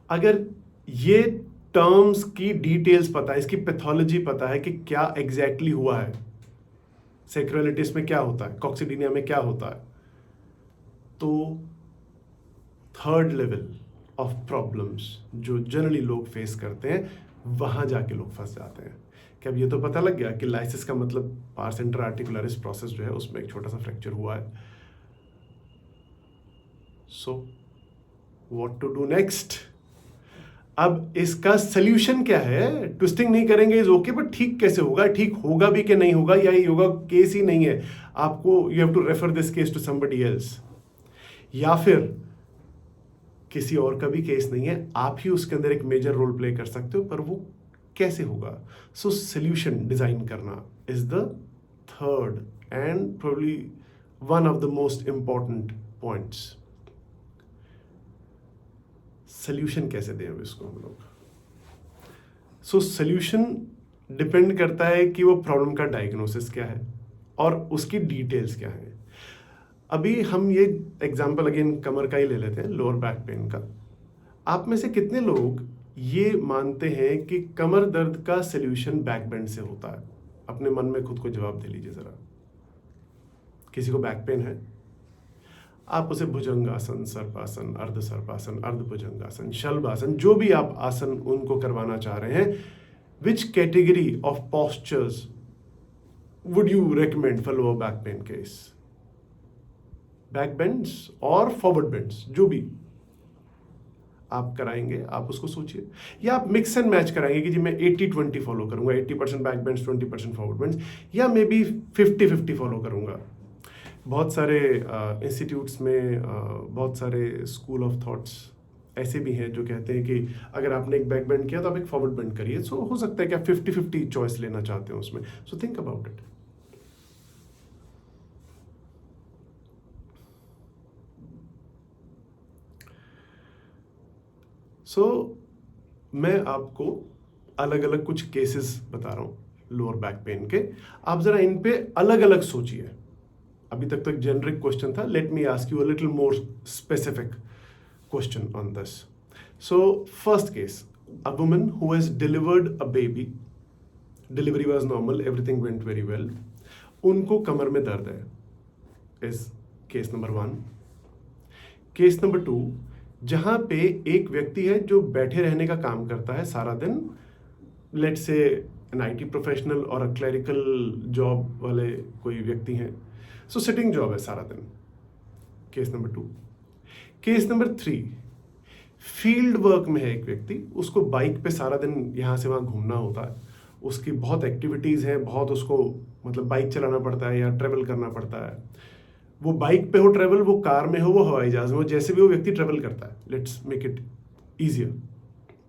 अगर ये टर्म्स की डिटेल्स पता है, इसकी पैथोलॉजी पता है कि क्या एग्जैक्टली हुआ है, सेक्रुअलिटिस में क्या होता है, कॉक्सिडीनिया में क्या होता है, तो थर्ड लेवल ऑफ प्रॉब्लम्स जो जनरली लोग फेस करते हैं वहां जाके लोग फंस जाते हैं कि अब ये तो पता लग गया कि लाइसिस का मतलब पार्स इंटर आर्टिकुलरिस प्रोसेस जो है उसमें एक छोटा सा फ्रैक्चर हुआ है. So what to do next. अब इसका सोल्यूशन क्या है. ट्विस्टिंग नहीं करेंगे इज ओके, बट ठीक कैसे होगा, ठीक होगा भी कि नहीं होगा, या ये योगा केस ही नहीं है, आपको you have to refer this case to somebody else, या फिर किसी और का भी केस नहीं है, आप ही उसके अंदर एक मेजर रोल प्ले कर सकते हो, पर वो कैसे होगा. सो सोल्यूशन डिजाइन करना is the third and probably one of the most important points. Solution कैसे दें अब इसको हम लोग. सो सोल्यूशन डिपेंड करता है कि वो प्रॉब्लम का डायग्नोसिस क्या है और उसकी डिटेल्स क्या है. अभी हम ये एग्जांपल अगेन कमर का ही ले लेते हैं, लोअर बैक पेन का. आप में से कितने लोग ये मानते हैं कि कमर दर्द का सोल्यूशन बैक बेंड से होता है. अपने मन में खुद को जवाब दे लीजिए जरा. किसी को बैक पेन है, आप उसे भुजंगासन, सर्पासन, अर्ध सर्पासन, अर्ध भुजंगासन, शल्भासन, जो भी आप आसन उनको करवाना चाह रहे हैं, which category of postures would you recommend for lower back pain case. Back bends और फॉरवर्ड बेंड्स जो भी आप कराएंगे, आप उसको सोचिए. या आप मिक्स एंड मैच कराएंगे कि जी मैं 80-20 फॉलो करूंगा, 80% बैक बेंड्स, 20% फॉरवर्ड बेंड्स, या मे बी 50-50 फॉलो करूंगा. बहुत सारे इंस्टीट्यूट्स में बहुत सारे स्कूल ऑफ थॉट्स ऐसे भी हैं जो कहते हैं कि अगर आपने एक बैक बेंड किया तो आप एक फॉरवर्ड बेंड करिए. सो हो सकता है कि आप 50-50 चॉइस लेना चाहते हो उसमें. So think about it. So मैं आपको अलग अलग कुछ केसेस बता रहा हूं लोअर बैक पेन के. आप जरा इन पे अलग अलग सोचिए. अभी तक तो एक जेनरिक क्वेश्चन था. Let me ask you a little more specific question on this. So first case, a woman who has delivered a baby, delivery was normal, everything went very well, उनको कमर में दर्द है, is case number 1. Case number 2, जहां पे एक व्यक्ति है जो बैठे रहने का काम करता है सारा दिन, let's say an IT professional और अ क्लरिकल जॉब वाले कोई व्यक्ति हैं. सो सिटिंग जॉब है सारा दिन. Case number 2. Case number 3, field work में है एक व्यक्ति, उसको बाइक पे सारा दिन यहां से वहां घूमना होता है, उसकी बहुत एक्टिविटीज हैं, बहुत उसको मतलब बाइक चलाना पड़ता है या ट्रेवल करना पड़ता है. वो बाइक पे हो ट्रेवल, वो कार में हो, वो हवाई जहाज में हो, जैसे भी वो व्यक्ति ट्रेवल करता है. लेट्स मेक इट इजियर,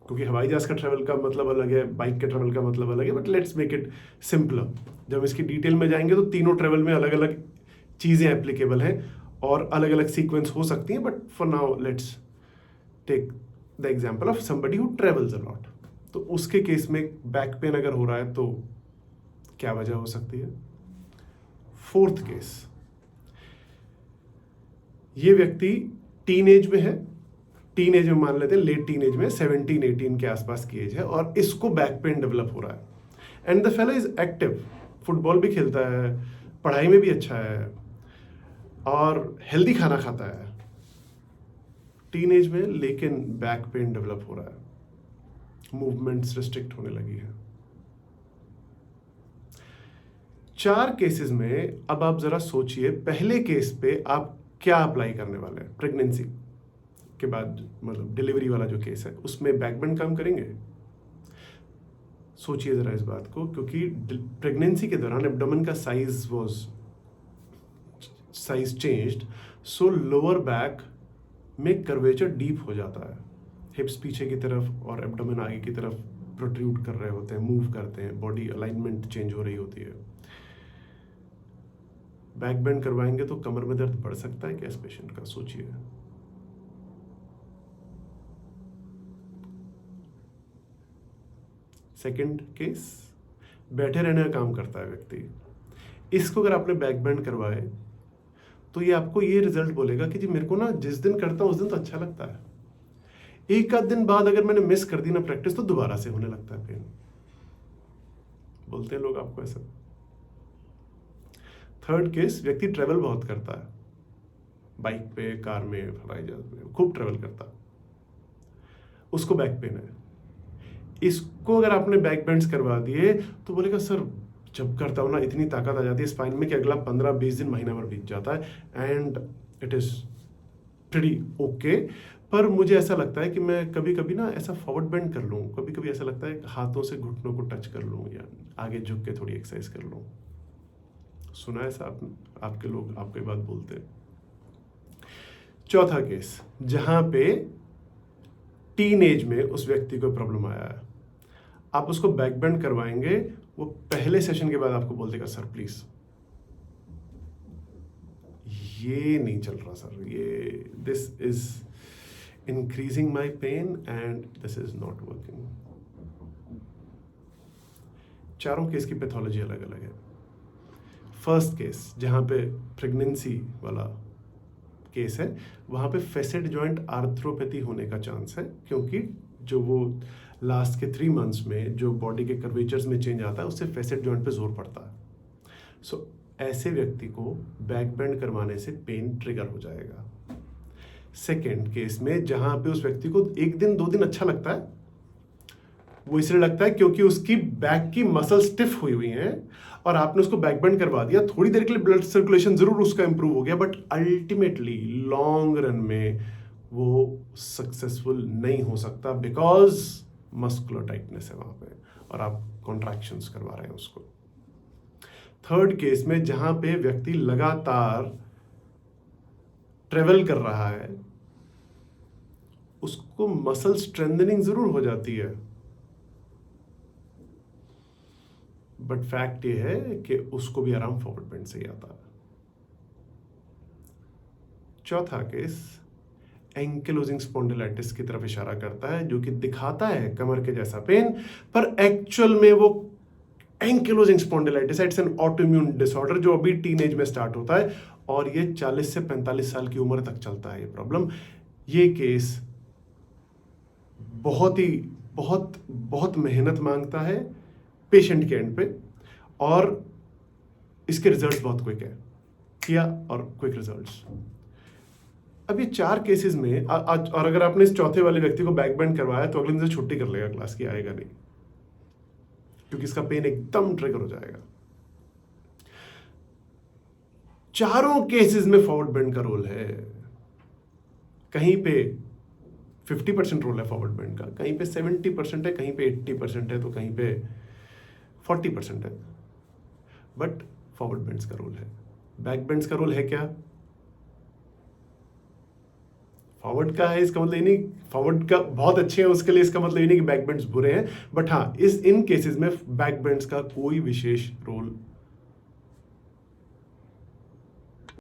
क्योंकि हवाई जहाज का ट्रेवल का मतलब अलग है, बाइक के ट्रेवल का मतलब अलग है, but let's make it simpler. जब इसकी डिटेल में जाएंगे तो तीनों ट्रेवल में अलग अलग चीज़ें एप्लीकेबल हैं और अलग अलग सीक्वेंस हो सकती हैं, but for now let's take the example of somebody who travels a lot. तो उसके केस में बैक पेन अगर हो रहा है तो क्या वजह हो सकती है. फोर्थ केस, ये व्यक्ति टीनेज में है, टीनेज में मान लेते हैं, लेट टीनेज में, 17-18 के आसपास की एज है, और इसको बैक पेन डेवलप हो रहा है. And the fellow is active, football भी खेलता है, पढ़ाई में भी अच्छा है और हेल्दी खाना खाता है टीनेज में, लेकिन बैक पेन डेवलप हो रहा है, मूवमेंट्स रिस्ट्रिक्ट होने लगी है. 4 केसेस में अब आप जरा सोचिए, पहले केस पे आप क्या अप्लाई करने वाले हैं. प्रेगनेंसी के बाद, मतलब डिलीवरी वाला जो केस है, उसमें बैक बेंड काम करेंगे. सोचिए जरा इस बात को, क्योंकि प्रेगनेंसी के दौरान एब्डोमेन का साइज चेंज्ड, सो लोअर बैक में कर्वेचर डीप हो जाता है, हिप्स पीछे की तरफ और एब्डोमेन आगे की तरफ प्रोट्रूड कर रहे होते हैं, मूव करते हैं, बॉडी अलाइनमेंट चेंज हो रही होती है. बैक बेंड करवाएंगे तो कमर में दर्द बढ़ सकता है क्या इस पेशेंट का. सोचिए. सेकंड केस, बैठे रहने का काम करता है व्यक्ति, इसको अगर आपने बैक बेंड करवाए तो ये आपको ये रिजल्ट बोलेगा कि जी मेरे को ना जिस दिन करता हूं उस दिन तो अच्छा लगता है, एक आध दिन बाद अगर मैंने मिस कर दी ना प्रैक्टिस तो दोबारा से होने लगता है पेन। बोलते हैं लोग आपको ऐसा। थर्ड केस, व्यक्ति ट्रेवल बहुत करता है, बाइक पे, कार में, हवाई जहाज में खूब ट्रेवल करता है, उसको बैक पेन है। इसको अगर आपने बैक बेंड्स करवा दिए तो बोलेगा सर जब करता हूँ ना इतनी ताकत आ जाती है स्पाइन में कि अगला 15-20 दिन, महीना भर बीत जाता है and it is pretty okay. पर मुझे ऐसा लगता है कि मैं कभी कभी ना ऐसा फॉरवर्ड बेंड कर लूँ, कभी कभी ऐसा लगता है हाथों से घुटनों को टच कर लूँ या आगे झुक के थोड़ी एक्सरसाइज कर लूँ। सुना है ऐसा आपने? आपके लोग आपको ये बात बोलते हैं। चौथा केस, जहां पे टीन एज में उस व्यक्ति को प्रॉब्लम आया है, आप उसको बैक बेंड करवाएंगे, वो पहले सेशन के बाद आपको बोल देगा सर प्लीज ये नहीं चल रहा सर, ये this is increasing my pain and this is not working. चारों केस की पैथोलॉजी अलग अलग है। फर्स्ट केस जहां पे प्रेगनेंसी वाला केस है, वहां पे फेसेट जॉइंट आर्थ्रोपैथी होने का चांस है, क्योंकि जो वो लास्ट के 3 मंथ्स में जो बॉडी के कर्वेचर्स में चेंज आता है उससे फेसेट जॉइंट पे जोर पड़ता है। सो ऐसे व्यक्ति को बैक बेंड करवाने से पेन ट्रिगर हो जाएगा। सेकेंड केस में जहां पे उस व्यक्ति को 1 दिन 2 दिन अच्छा लगता है, वो इसलिए लगता है क्योंकि उसकी बैक की मसल स्टिफ हुई हुई है और आपने उसको बैक बेंड करवा दिया, थोड़ी देर के लिए ब्लड सर्कुलेशन जरूर उसका इंप्रूव हो गया, बट अल्टीमेटली लॉन्ग रन में वो सक्सेसफुल नहीं हो सकता बिकॉज मस्कुलर टाइटनेस है वहां पे और आप कॉन्ट्रैक्शंस करवा रहे हैं उसको। थर्ड केस में जहां पे व्यक्ति लगातार ट्रेवल कर रहा है, उसको मसल स्ट्रेंथनिंग जरूर हो जाती है, बट फैक्ट ये है कि उसको भी आराम फॉरवर्ड बेंड से ही आता है। चौथा केस एंकिलोजिंग स्पॉन्डिलाइटिस की तरफ इशारा करता है, जो कि दिखाता है कमर के जैसा पेन, पर एक्चुअल में वो ankylosing spondylitis it's an autoimmune disorder जो अभी टीनेज में स्टार्ट होता है और ये 40 से 45 साल की उम्र तक चलता है ये प्रॉब्लम। ये केस बहुत मेहनत मांगता है पेशेंट के एंड पे और इसके रिजल्ट्स बहुत क्विक है, किया और क्विक रिजल्ट्स। अब ये 4 केसेस में और अगर आपने इस चौथे वाले व्यक्ति को बैक बेंड करवाया तो अगले दिन से छुट्टी कर लेगा क्लास की, आएगा नहीं, क्योंकि इसका पेन एकदम ट्रिगर हो जाएगा। चारों केसेस में फॉरवर्ड बेंड का रोल है। कहीं पे 50% रोल है फॉरवर्ड बेंड का, कहीं पे 70% है, कहीं पे 80% है, तो कहीं पे 40% है, बट फॉरवर्ड बेंड्स का रोल है। बैक बेंड्स का रोल है क्या? फॉरवर्ड का है, इसका मतलब ये नहीं फॉरवर्ड का बहुत अच्छे हैं उसके लिए इसका मतलब ये नहीं कि बैक बेंड्स बुरे हैं, बट हाँ इन केसेस में बैक बेंड्स का कोई विशेष रोल